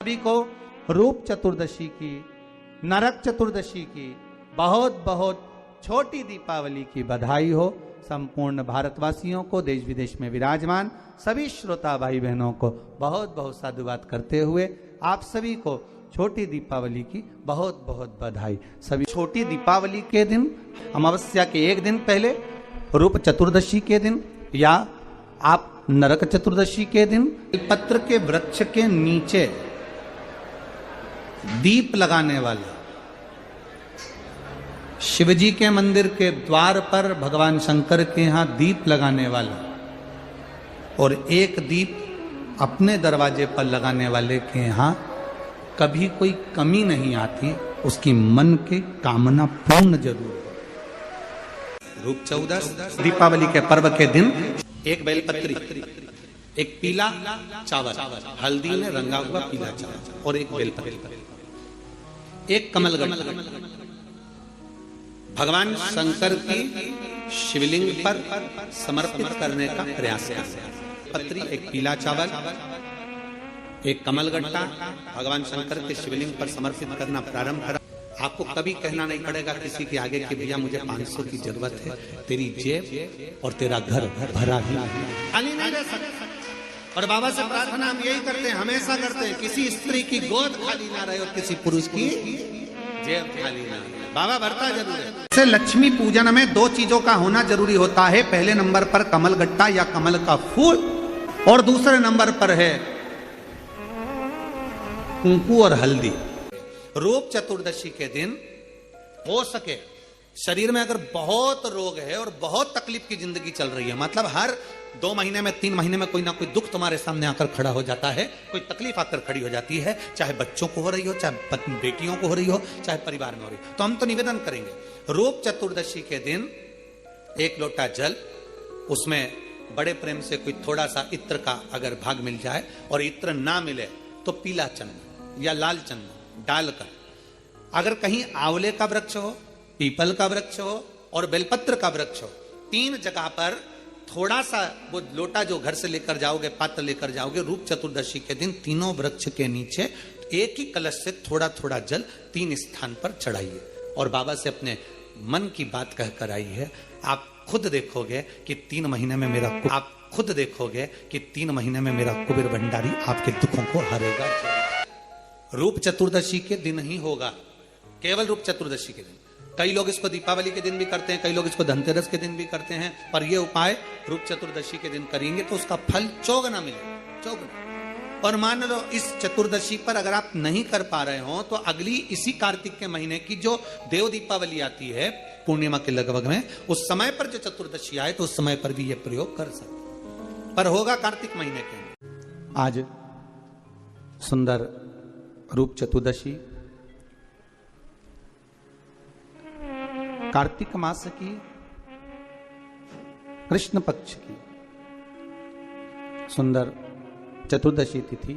सभी को रूप चतुर्दशी की, नरक चतुर्दशी की बहुत बहुत छोटी दीपावली की बधाई हो। संपूर्ण भारतवासियों को, देश विदेश में विराजमान सभी श्रोता भाई बहनों को बहुत बहुत साधुवाद करते हुए आप सभी को छोटी दीपावली की बहुत बहुत बधाई। सभी छोटी दीपावली के दिन, अमावस्या के एक दिन पहले, रूप चतुर्दशी के दिन या आप नरक चतुर्दशी के दिन पत्र के वृक्ष के नीचे दीप लगाने वाले, शिवजी के मंदिर के द्वार पर भगवान शंकर के यहां दीप लगाने वाला और एक दीप अपने दरवाजे पर लगाने वाले के यहां कभी कोई कमी नहीं आती, उसकी मन की कामना पूर्ण जरूर है। रूप चौदस दीपावली के पर्व के दिन एक बेलपत्री, एक पीला चावल, हल्दी में रंगा हुआ पीला चावल और एक बेलपत्री, एक कमलगट्टा भगवान शंकर की शिवलिंग पर समर्पित करने का प्रयास करें। पत्री, एक पीला चावल, एक कमलगट्टा भगवान शंकर के शिवलिंग पर समर्पित करना प्रारंभ करा। आपको कभी कहना नहीं पड़ेगा किसी के आगे कि भैया मुझे 500 की जरूरत है, तेरी जेब और तेरा घर भरा ही खाली नहीं रह सकता। और बाबा से प्रार्थना हम यही करते हैं, हमेशा करते हैं, किसी स्त्री की गोद खाली ना रहे और किसी पुरुष की जेब खाली ना रहे। बाबा भरता जरूर है। जैसे लक्ष्मी पूजन में दो चीजों का होना जरूरी होता है, पहले नंबर पर कमलगट्टा या कमल का फूल और दूसरे नंबर पर है कुंकू और हल्दी। रूप चतुर्दशी के दिन हो सके शरीर में अगर बहुत रोग है और बहुत तकलीफ की जिंदगी चल रही है, मतलब हर 2 महीने में 3 महीने में कोई ना कोई दुख तुम्हारे सामने आकर खड़ा हो जाता है, कोई तकलीफ आकर खड़ी हो जाती है, चाहे बच्चों को हो रही हो, चाहे बेटियों को हो रही हो, चाहे परिवार में हो रही हो, तो हम तो निवेदन करेंगे रूप चतुर्दशी के दिन एक लोटा जल, उसमें बड़े प्रेम से कोई थोड़ा सा इत्र का अगर भाग मिल जाए और इत्र ना मिले तो पीला चंदन या लाल चंदन डालकर, अगर कहीं आंवले का वृक्ष हो, पीपल का वृक्ष हो और बेलपत्र का वृक्ष हो, 3 जगह पर थोड़ा सा वो लोटा जो घर से लेकर जाओगे, पात्र लेकर जाओगे, रूप चतुर्दशी के दिन तीनों वृक्ष के नीचे एक ही कलश से थोड़ा थोड़ा जल 3 स्थान पर चढ़ाइए और बाबा से अपने मन की बात कहकर आई है। आप खुद देखोगे कि 3 महीने में मेरा कुबेर भंडारी आपके दुखों को हरेगा। रूप चतुर्दशी के दिन ही होगा, केवल रूप चतुर्दशी के दिन। कई लोग इसको दीपावली के दिन भी करते हैं, कई लोग इसको धनतेरस के दिन भी करते हैं, पर यह उपाय रूप चतुर्दशी के दिन करेंगे तो उसका फल चौगुना मिलेगा, चौगुना। और मान लो इस चतुर्दशी पर अगर आप नहीं कर पा रहे हो तो अगली इसी कार्तिक के महीने की जो देव दीपावली आती है पूर्णिमा के लगभग में, उस समय पर जो चतुर्दशी आए तो उस समय पर भी यह प्रयोग कर सकते, पर होगा कार्तिक महीने के। आज सुंदर रूप चतुर्दशी कार्तिक मास की कृष्ण पक्ष की सुंदर चतुर्दशी तिथि,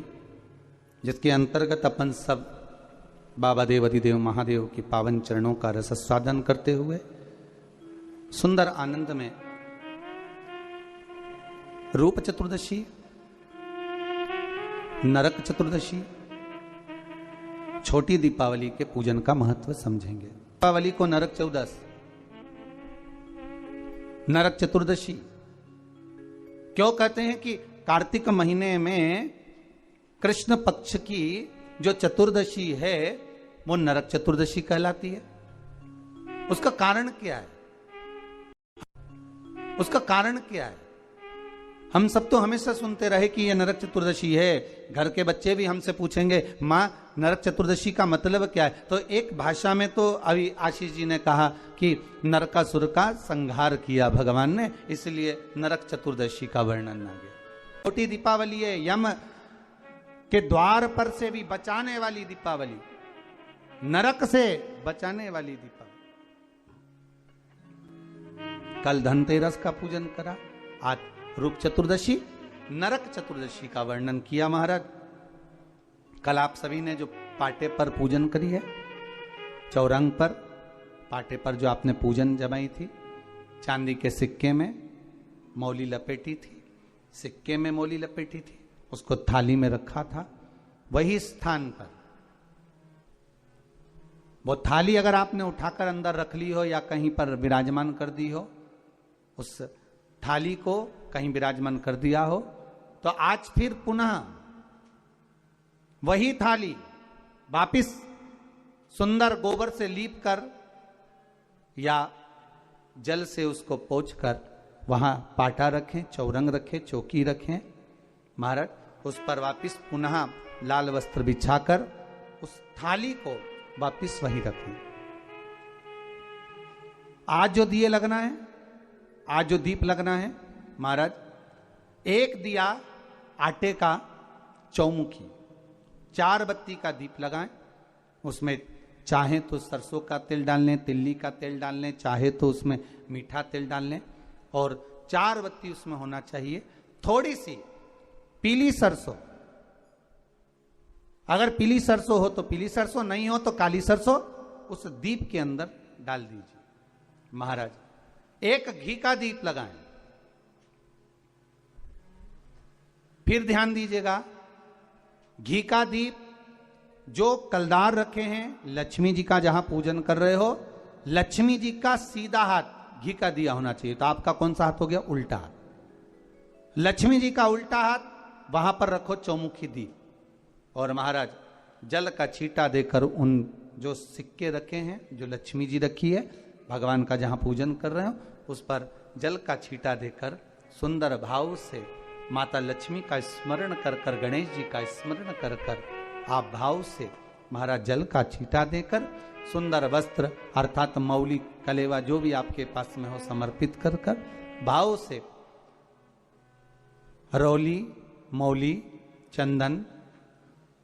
जिसके अंतर्गत अपन सब बाबा देव अधिदेव महादेव की पावन चरणों का रसास्वादन करते हुए सुंदर आनंद में रूप चतुर्दशी, नरक चतुर्दशी, छोटी दीपावली के पूजन का महत्व समझेंगे। दीपावली को नरक चौदस, नरक चतुर्दशी क्यों कहते हैं कि कार्तिक महीने में कृष्ण पक्ष की जो चतुर्दशी है वो नरक चतुर्दशी कहलाती है। उसका कारण क्या है? उसका कारण क्या है? हम सब तो हमेशा सुनते रहे कि ये नरक चतुर्दशी है, घर के बच्चे भी हमसे पूछेंगे माँ नरक चतुर्दशी का मतलब क्या है, तो एक भाषा में तो अभी आशीष जी ने कहा कि नरकासुर का संहार किया भगवान ने, इसलिए नरक चतुर्दशी का वर्णन आ गया। छोटी दीपावली है, यम के द्वार पर से भी बचाने वाली दीपावली, नरक से बचाने वाली दीपावली। कल धनतेरस का पूजन करा, आज रूप चतुर्दशी, नरक चतुर्दशी का वर्णन किया महाराज। कल आप सभी ने जो पाटे पर पूजन करी है, चौरंग पर पाटे पर जो आपने पूजन जमाई थी, चांदी के सिक्के में मौली लपेटी थी, सिक्के में मौली लपेटी थी, उसको थाली में रखा था, वही स्थान पर वो थाली अगर आपने उठाकर अंदर रख ली हो या कहीं पर विराजमान कर दी हो, उस थाली को कहीं विराजमान कर दिया हो, तो आज फिर पुनः वही थाली वापिस सुंदर गोबर से लीप कर या जल से उसको पोंछ कर वहां पाटा रखें, चौरंग रखें, चौकी रखें महाराज, उस पर वापिस पुनः लाल वस्त्र बिछाकर उस थाली को वापिस वहीं रखें। आज जो दिए लगना है, आज जो दीप लगना है महाराज, एक दिया आटे का चौमुखी, 4 बत्ती का दीप लगाएं। उसमें चाहे तो सरसों का तेल डाल लें, तिल्ली का तेल डाल लें, चाहे तो उसमें मीठा तेल डाल लें, और 4 बत्ती उसमें होना चाहिए। थोड़ी सी पीली सरसों, अगर पीली सरसों हो तो पीली सरसों, नहीं हो तो काली सरसों उस दीप के अंदर डाल दीजिए महाराज। एक घी का दीप लगाएं। फिर ध्यान दीजिएगा, घी का दीप जो कलदार रखे हैं, लक्ष्मी जी का जहां पूजन कर रहे हो, लक्ष्मी जी का सीधा हाथ घी का दिया होना चाहिए। तो आपका कौन सा हाथ हो गया? उल्टा हाथ। लक्ष्मी जी का उल्टा हाथ वहां पर रखो चौमुखी दीप, और महाराज जल का छींटा देकर उन जो सिक्के रखे हैं, जो लक्ष्मी जी रखी है, भगवान का जहां पूजन कर रहे हो, उस पर जल का छींटा देकर सुंदर भाव से माता लक्ष्मी का स्मरण कर कर, गणेश जी का स्मरण कर कर आप भाव से महाराज जल का छींटा देकर सुंदर वस्त्र अर्थात मौली, कलेवा जो भी आपके पास में हो समर्पित कर कर भाव से रौली, मौली, चंदन,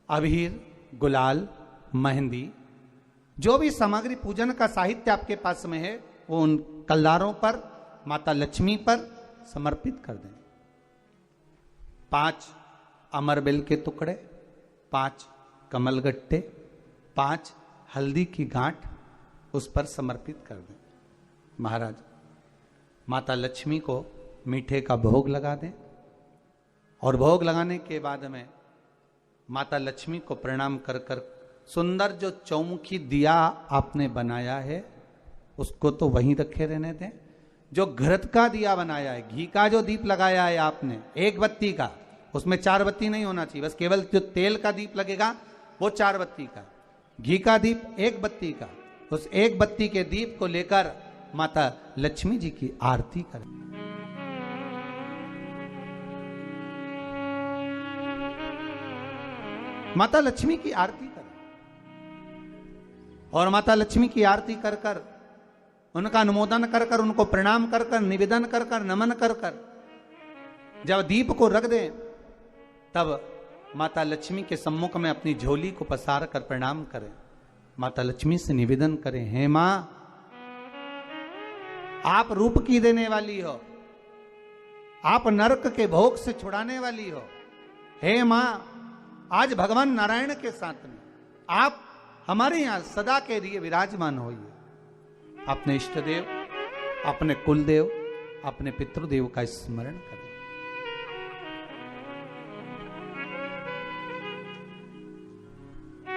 अबीर, गुलाल, मेहंदी, जो भी सामग्री पूजन का साहित्य आपके पास में है, वो उन कलदारों पर, माता लक्ष्मी पर समर्पित कर दें। 5 अमरबेल के टुकड़े, 5 कमलगट्टे, 5 हल्दी की गांठ उस पर समर्पित कर दें महाराज। माता लक्ष्मी को मीठे का भोग लगा दें, और भोग लगाने के बाद में माता लक्ष्मी को प्रणाम कर कर सुंदर जो चौमुखी दिया आपने बनाया है उसको तो वहीं रखे रहने दें। जो घृत का दिया बनाया है, घी का जो दीप लगाया है आपने 1 बत्ती का, उसमें 4 बत्ती नहीं होना चाहिए, बस केवल जो तेल का दीप लगेगा वो 4 बत्ती का, घी का दीप 1 बत्ती का, उस 1 बत्ती के दीप को लेकर माता लक्ष्मी जी की आरती करें। माता लक्ष्मी की आरती करें, और माता लक्ष्मी की आरती कर कर उनका अनुमोदन कर कर, उनको प्रणाम कर कर, निवेदन कर कर, नमन कर कर जब दीप को रख दें, तब माता लक्ष्मी के सम्मुख में अपनी झोली को पसार कर प्रणाम करें। माता लक्ष्मी से निवेदन करें, हे मां, आप रूप की देने वाली हो, आप नरक के भोग से छुड़ाने वाली हो। हे मां, आज भगवान नारायण के साथ में आप हमारे यहां सदा के लिए विराजमान होइए। अपने इष्ट देव, अपने कुल देव, अपने पितृदेव का स्मरण करें।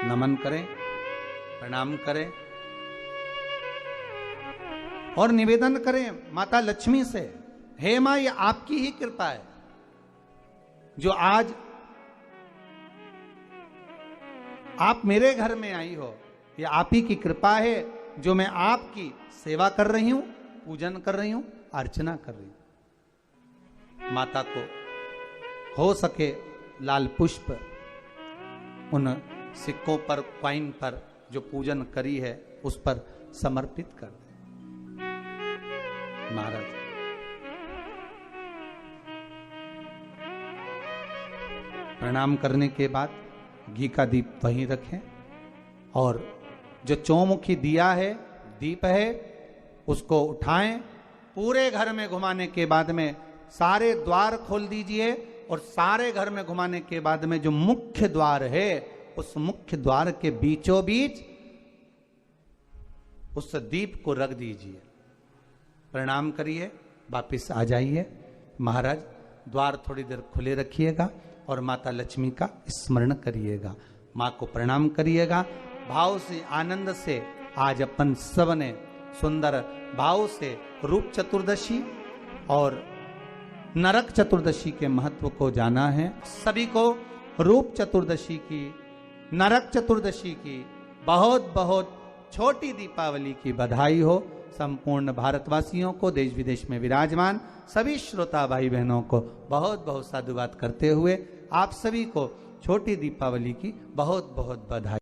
नमन करें, प्रणाम करें, और निवेदन करें माता लक्ष्मी से, हे मां, ये आपकी ही कृपा है जो आज आप मेरे घर में आई हो। ये आप ही की कृपा है जो मैं आपकी सेवा कर रही हूं, पूजन कर रही हूं, अर्चना कर रही हूं। माता को हो सके लाल पुष्प उन सिक्कों पर, कॉइन पर जो पूजन करी है उस पर समर्पित कर दें महाराज। प्रणाम करने के बाद घी का दीप वहीं रखें, और जो चौमुखी दिया है, दीप है, उसको उठाएं, पूरे घर में घुमाने के बाद में सारे द्वार खोल दीजिए, और सारे घर में घुमाने के बाद में जो मुख्य द्वार है उस मुख्य द्वार के बीचों बीच उस दीप को रख दीजिए। प्रणाम करिए, वापिस आ जाइए महाराज। द्वार थोड़ी देर खुले रखिएगा और माता लक्ष्मी का स्मरण करिएगा। मां को प्रणाम करिएगा। भाव से, आनंद से आज अपन सब ने सुंदर भाव से रूप चतुर्दशी और नरक चतुर्दशी के महत्व को जाना है। सभी को रूप चतुर्दशी की, नरक चतुर्दशी की बहुत बहुत छोटी दीपावली की बधाई हो। संपूर्ण भारतवासियों को, देश विदेश में विराजमान सभी श्रोता भाई बहनों को बहुत बहुत साधुवाद करते हुए आप सभी को छोटी दीपावली की बहुत बहुत बधाई।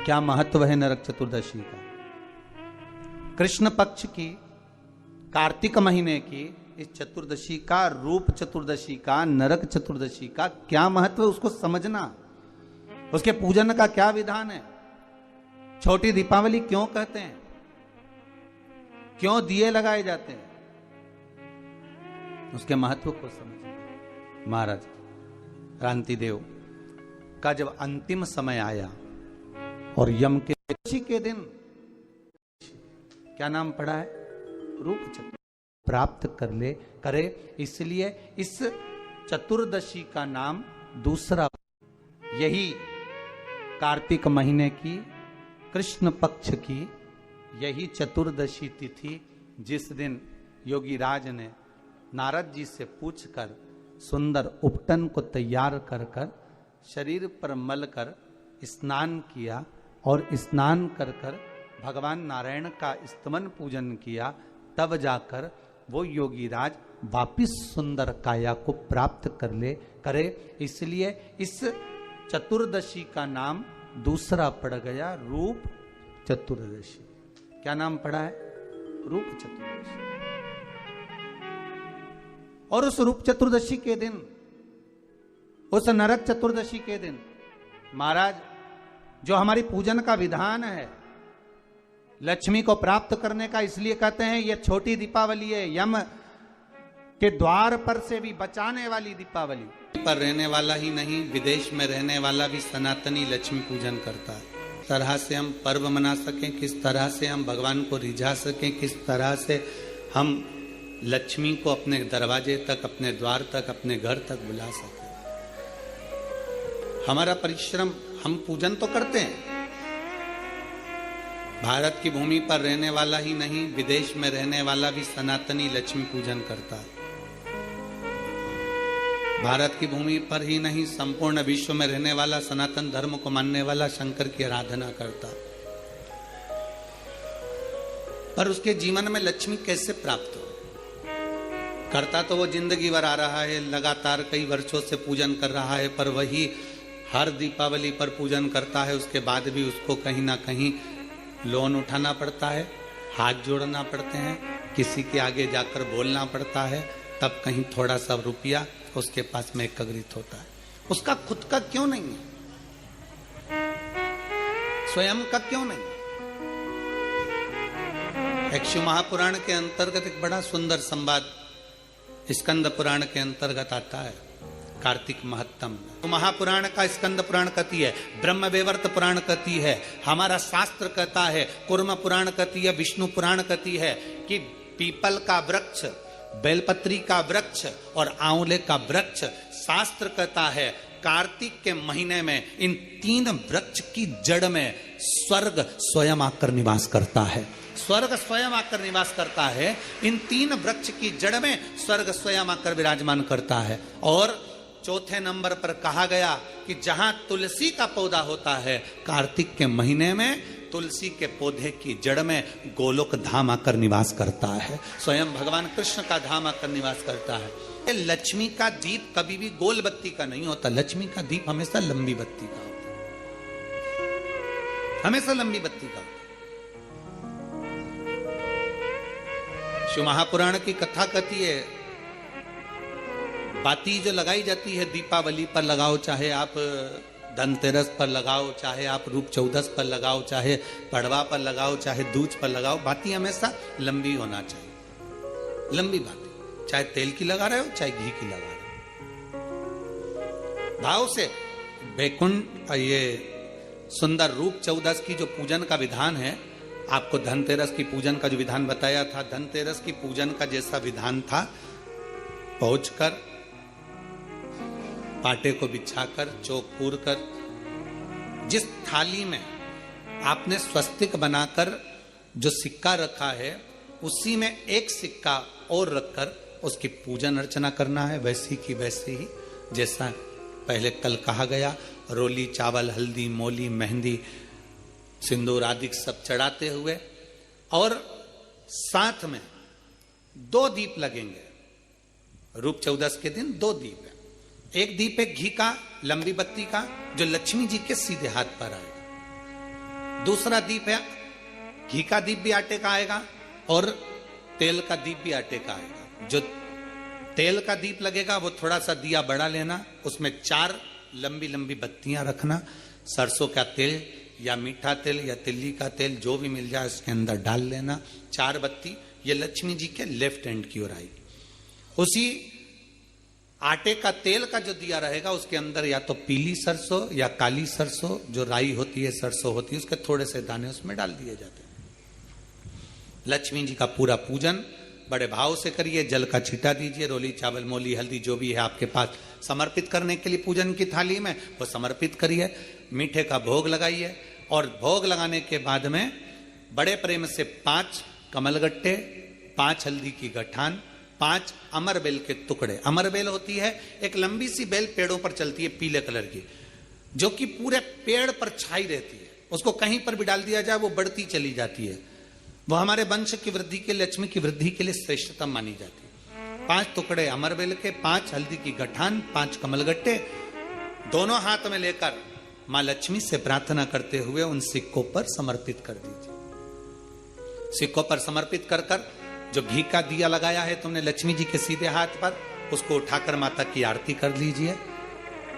क्या महत्व है नरक चतुर्दशी का? कृष्ण पक्ष की, कार्तिक महीने की इस चतुर्दशी का, रूप चतुर्दशी का, नरक चतुर्दशी का क्या महत्व है उसको समझना, उसके पूजन का क्या विधान है, छोटी दीपावली क्यों कहते हैं, क्यों दिए लगाए जाते हैं, उसके महत्व को समझना। महाराज क्रांतिदेव का जब अंतिम समय आया और यम के दिन क्या नाम पड़ा है? रूप चतुर्दशी प्राप्त करे, इसलिए इस चतुर्दशी का नाम दूसरा, यही कार्तिक महीने की कृष्ण पक्ष की यही चतुर्दशी तिथि, जिस दिन योगी राज ने नारद जी से पूछकर सुंदर उपटन को तैयार कर कर शरीर पर मल कर स्नान किया और स्नान कर कर भगवान नारायण का स्तमन पूजन किया, तब जाकर वो योगी राज वापिस सुंदर काया को प्राप्त करे। इसलिए इस चतुर्दशी का नाम दूसरा पड़ गया, रूप चतुर्दशी। क्या नाम पड़ा है? रूप चतुर्दशी। और उस रूप चतुर्दशी के दिन, उस नरक चतुर्दशी के दिन महाराज जो हमारी पूजन का विधान है लक्ष्मी को प्राप्त करने का, इसलिए कहते हैं ये छोटी दीपावली है, यम के द्वार पर से भी बचाने वाली दीपावली। पर रहने वाला ही नहीं, विदेश में रहने वाला भी सनातनी लक्ष्मी पूजन करता है। किस तरह से हम पर्व मना सकें, किस तरह से हम भगवान को रिझा सकें, किस तरह से हम लक्ष्मी को अपने दरवाजे तक, अपने द्वार तक, अपने घर तक बुला सकें। हमारा परिश्रम, हम पूजन तो करते हैं, भारत की भूमि पर रहने वाला ही नहीं, विदेश में रहने वाला भी सनातनी लक्ष्मी पूजन करता है। भारत की भूमि पर ही नहीं, संपूर्ण विश्व में रहने वाला, सनातन धर्म को मानने वाला शंकर की आराधना करता। पर उसके जीवन में लक्ष्मी कैसे प्राप्त हो? करता तो वो जिंदगी भर आ रहा है, लगातार कई वर्षों से पूजन कर रहा है, पर वही हर दीपावली पर पूजन करता है, उसके बाद भी उसको कहीं ना कहीं लोन उठाना पड़ता है, हाथ जोड़ना पड़ते हैं, किसी के आगे जाकर बोलना पड़ता है, तब कहीं थोड़ा सा रुपया उसके पास में एकत्रित होता है। उसका खुद का क्यों नहीं है? स्वयं का क्यों नहीं? एक शिव महापुराण के अंतर्गत एक बड़ा सुंदर संवाद स्कंद पुराण के अंतर्गत आता है, कार्तिक महत्तम। तो महापुराण का स्कंद पुराण कहती है, ब्रह्म वेवर्त पुराण कहती है, हमारा शास्त्र कहता है, कुर्म पुराण कहती है, विष्णु पुराण कहती है कि पीपल का वृक्ष, बेलपत्री का वृक्ष और आंवले का वृक्ष, शास्त्र कहता है कार्तिक के महीने में इन तीन वृक्ष की जड़ में स्वर्ग स्वयं आकर निवास करता है। स्वर्ग स्वयं आकर निवास करता है, इन तीन वृक्ष की जड़ में स्वर्ग स्वयं आकर विराजमान करता है। और चौथे नंबर पर कहा गया कि जहां तुलसी का पौधा होता है, कार्तिक के महीने में तुलसी के पौधे की जड़ में गोलोक धाम आकर निवास करता है, स्वयं भगवान कृष्ण का धाम आकर निवास करता है। लक्ष्मी का दीप कभी भी गोल बत्ती का नहीं होता, लक्ष्मी का दीप हमेशा लंबी बत्ती का होता है, हमेशा लंबी बत्ती का होता है। शिव महापुराण की कथा कहती है, बाती जो लगाई जाती है दीपावली पर लगाओ, चाहे आप धनतेरस पर लगाओ, चाहे आप रूप चौदस पर लगाओ, चाहे पड़वा पर लगाओ, चाहे दूज पर लगाओ, बाती हमेशा लंबी होना चाहिए, लंबी बाती, चाहे तेल की लगा रहे हो चाहे घी की लगा रहे हो। भाव से बैकुंठ, ये सुंदर रूप चौदस की जो पूजन का विधान है, आपको धनतेरस की पूजन का जो विधान बताया था, धनतेरस की पूजन का जैसा विधान था, पहुंचकर पाटे को बिछाकर चौक पूर कर जिस थाली में आपने स्वस्तिक बनाकर जो सिक्का रखा है उसी में एक सिक्का और रखकर उसकी पूजन अर्चना करना है, वैसी की वैसे ही जैसा पहले कल कहा गया। रोली, चावल, हल्दी, मोली, मेहंदी, सिंदूर आदि सब चढ़ाते हुए और साथ में 2 दीप लगेंगे। रूप चौदस के दिन 2 दीप है। एक दीप है घी का, लंबी बत्ती का, जो लक्ष्मी जी के सीधे हाथ पर आएगा। दूसरा दीप है घी का दीप भी आटे का आएगा और तेल का दीप भी आटे का आएगा। जो तेल का दीप लगेगा वो थोड़ा सा दिया बड़ा लेना, उसमें 4 लंबी लंबी बत्तियां रखना, सरसों का तेल या मीठा तेल या तिल्ली का तेल जो भी मिल जाए उसके अंदर डाल लेना। 4 बत्ती ये लक्ष्मी जी के लेफ्ट हैंड की ओर आएगी। उसी आटे का तेल का जो दिया रहेगा उसके अंदर या तो पीली सरसों या काली सरसों जो राई होती है, सरसों होती है, उसके थोड़े से दाने उसमें डाल दिए जाते हैं। लक्ष्मी जी का पूरा पूजन बड़े भाव से करिए, जल का छींटा दीजिए, रोली, चावल, मोली, हल्दी जो भी है आपके पास समर्पित करने के लिए पूजन की थाली में वो समर्पित करिए। मीठे का भोग लगाइए और भोग लगाने के बाद में बड़े प्रेम से 5 कमलगट्टे, 5 हल्दी की गठान, 5 अमर बेल के टुकड़े। अमर बेल होती है एक लंबी सी बेल, पेड़ों पर चलती है पीले कलर की, जो कि पूरे पेड़ पर छाई रहती है। उसको कहीं पर भी डाल दिया जाए वो बढ़ती चली जाती है। वो हमारे वंश की वृद्धि के, लक्ष्मी की वृद्धि के लिए श्रेष्ठतम मानी जाती है। 5 टुकड़े अमर बेल के, 5 हल्दी की गठान, 5 कमलगट्टे दोनों हाथ में लेकर मां लक्ष्मी से प्रार्थना करते हुए उन सिक्कों पर समर्पित कर दीजिए। सिक्कों पर समर्पित कर कर जो घी का दिया लगाया है तुमने लक्ष्मी जी के सीधे हाथ पर, उसको उठाकर माता की आरती कर लीजिए।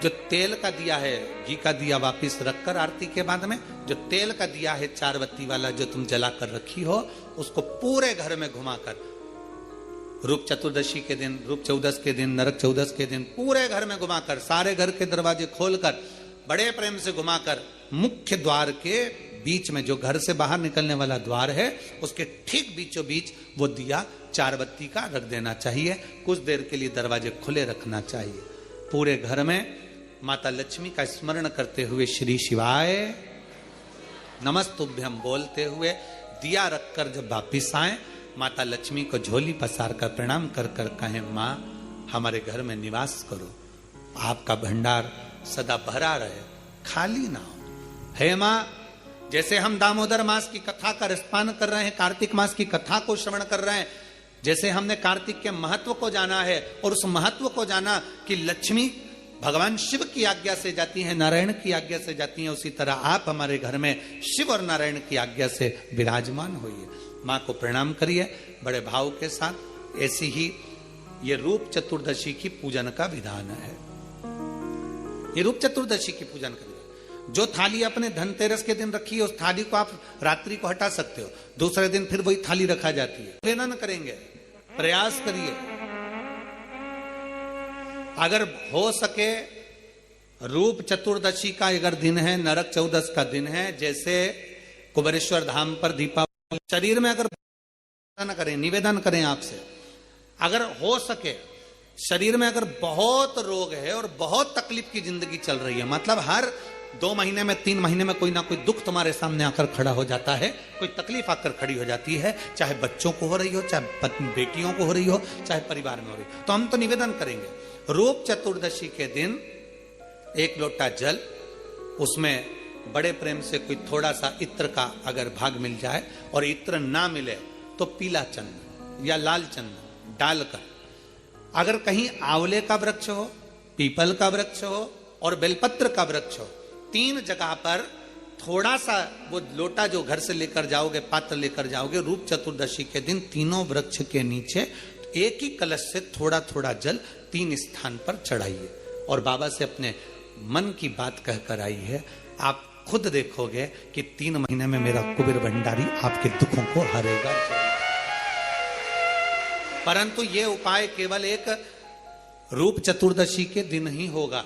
जो तेल का दिया है, घी का दिया वापिस रखकर आरती के बाद में जो तेल का दिया है 4 बत्ती वाला जो तुम जला कर रखी हो, उसको पूरे घर में घुमाकर रूप चतुर्दशी के दिन, रूप चौदस के दिन, नरक चौदस के दिन पूरे घर में घुमाकर, सारे घर के दरवाजे खोलकर बड़े प्रेम से घुमाकर मुख्य द्वार के बीच में, जो घर से बाहर निकलने वाला द्वार है, उसके ठीक बीचों बीच वो दिया 4 बत्ती का रख देना चाहिए। कुछ देर के लिए दरवाजे खुले रखना चाहिए। पूरे घर में माता लक्ष्मी का स्मरण करते हुए श्री शिवाय नमस्तुभ्यम बोलते हुए दिया रखकर जब वापिस आए, माता लक्ष्मी को झोली पसार कर प्रणाम कर कर कहें, मां हमारे घर में निवास करो, आपका भंडार सदा भरा रहे, खाली ना हो। हे मां, जैसे हम दामोदर मास की कथा का रसपान कर रहे हैं, कार्तिक मास की कथा को श्रवण कर रहे हैं, जैसे हमने कार्तिक के महत्व को जाना है और उस महत्व को जाना कि लक्ष्मी भगवान शिव की आज्ञा से जाती हैं, नारायण की आज्ञा से जाती हैं, उसी तरह आप हमारे घर में शिव और नारायण की आज्ञा से विराजमान होइए। मां को प्रणाम करिए बड़े भाव के साथ। ऐसी ही ये रूप चतुर्दशी की पूजन का विधान है। ये रूप चतुर्दशी की पूजन का विधान, जो थाली अपने धनतेरस के दिन रखी है उस थाली को आप रात्रि को हटा सकते हो, दूसरे दिन फिर वही थाली रखा जाती है। निवेदन करेंगे, प्रयास करिए, अगर हो सके रूप चतुर्दशी का अगर दिन है, नरक चौदस का दिन है, जैसे कुबेरेश्वर धाम पर दीपावली, शरीर में अगर न करें, निवेदन करें आपसे, अगर हो सके शरीर में अगर बहुत रोग है और बहुत तकलीफ की जिंदगी चल रही है, मतलब हर 2 महीने में 3 महीने में कोई ना कोई दुख तुम्हारे सामने आकर खड़ा हो जाता है, कोई तकलीफ आकर खड़ी हो जाती है, चाहे बच्चों को हो रही हो, चाहे बेटियों को हो रही हो, चाहे परिवार में हो रही हो, तो हम तो निवेदन करेंगे रूप चतुर्दशी के दिन 1 लोटा जल, उसमें बड़े प्रेम से कोई थोड़ा सा इत्र का अगर भाग मिल जाए, और इत्र ना मिले तो पीला चंदन या लाल चंदन डालकर, अगर कहीं आंवले का वृक्ष हो, पीपल का वृक्ष हो और बेलपत्र का वृक्ष हो, 3 जगह पर थोड़ा सा वो लोटा जो घर से लेकर जाओगे, पात्र लेकर जाओगे, रूप चतुर्दशी के दिन तीनों वृक्ष के नीचे एक ही कलश से थोड़ा थोड़ा जल 3 स्थान पर चढ़ाइए और बाबा से अपने मन की बात कहकर आई है। आप खुद देखोगे कि 3 महीने में मेरा कुबेर भंडारी आपके दुखों को हरेगा। परंतु ये उपाय केवल एक रूप चतुर्दशी के दिन ही होगा,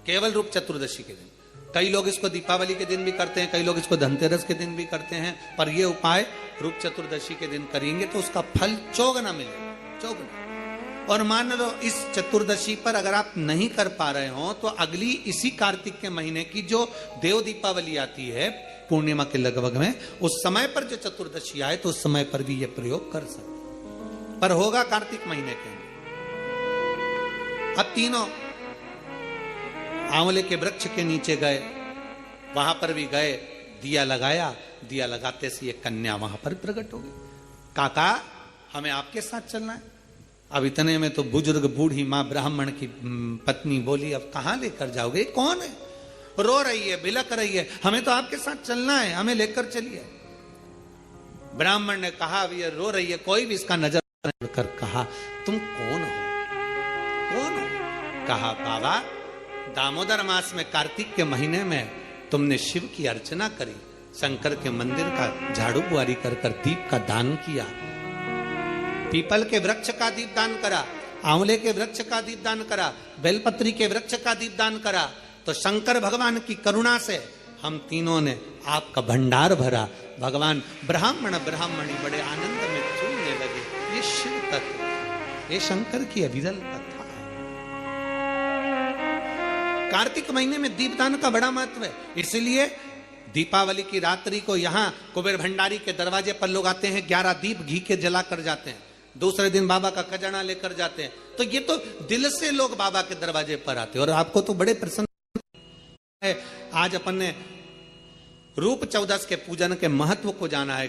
केवल रूप चतुर्दशी के दिन। कई लोग इसको दीपावली के दिन भी करते हैं, कई लोग इसको धनतेरस के दिन भी करते हैं, पर यह उपाय रूप चतुर्दशी के दिन करेंगे तो उसका फल चौगुना मिलेगा, चौगुना। और मान लो इस चतुर्दशी पर अगर आप नहीं कर पा रहे हो तो अगली इसी कार्तिक के महीने की जो देव दीपावली आती है पूर्णिमा के लगभग में, उस समय पर जो चतुर्दशी आए तो उस समय पर भी यह प्रयोग कर सकते, पर होगा कार्तिक महीने के अंदर। अब तीनों आंवले के वृक्ष के नीचे गए, वहां पर भी गए, दिया लगाया, दिया लगाते से ये कन्या वहां पर प्रकट हो गई। काका हमें आपके साथ चलना है। अब इतने में तो बुजुर्ग बूढ़ी मां ब्राह्मण की पत्नी बोली, अब कहां लेकर जाओगे, कौन है, रो रही है, बिलक रही है, हमें तो आपके साथ चलना है, हमें लेकर चलिए। ब्राह्मण ने कहा अब ये रो रही है, कोई भी इसका नजर कर कहा तुम कौन हो, कौन हो? कहा बाबा दामोदर मास में कार्तिक के महीने में तुमने शिव की अर्चना करी, शंकर के मंदिर का झाड़ू बुआरी कर कर दीप का दान किया, पीपल के वृक्ष का दीप दान करा, आंवले के वृक्ष का दीप दान करा, बेलपत्री के वृक्ष का दीप दान करा, तो शंकर भगवान की करुणा से हम तीनों ने आपका भंडार भरा। भगवान ब्राह्मण ब्राह्मणी बड़े आनंद में झूमने लगे। ये शिव तत्व, ये शंकर की अविरल कथा है। कार्तिक महीने में दीपदान का बड़ा महत्व है, इसलिए दीपावली की रात्रि को यहां कुबेर भंडारी के दरवाजे पर लोग आते हैं, 11 दीप घी के जला कर जाते हैं, दूसरे दिन बाबा का खजाना लेकर जाते हैं। तो ये तो दिल से लोग बाबा के दरवाजे पर आते हैं। और आपको तो बड़े प्रसन्न है, आज अपन ने रूप 14 के पूजन के महत्व को जाना है।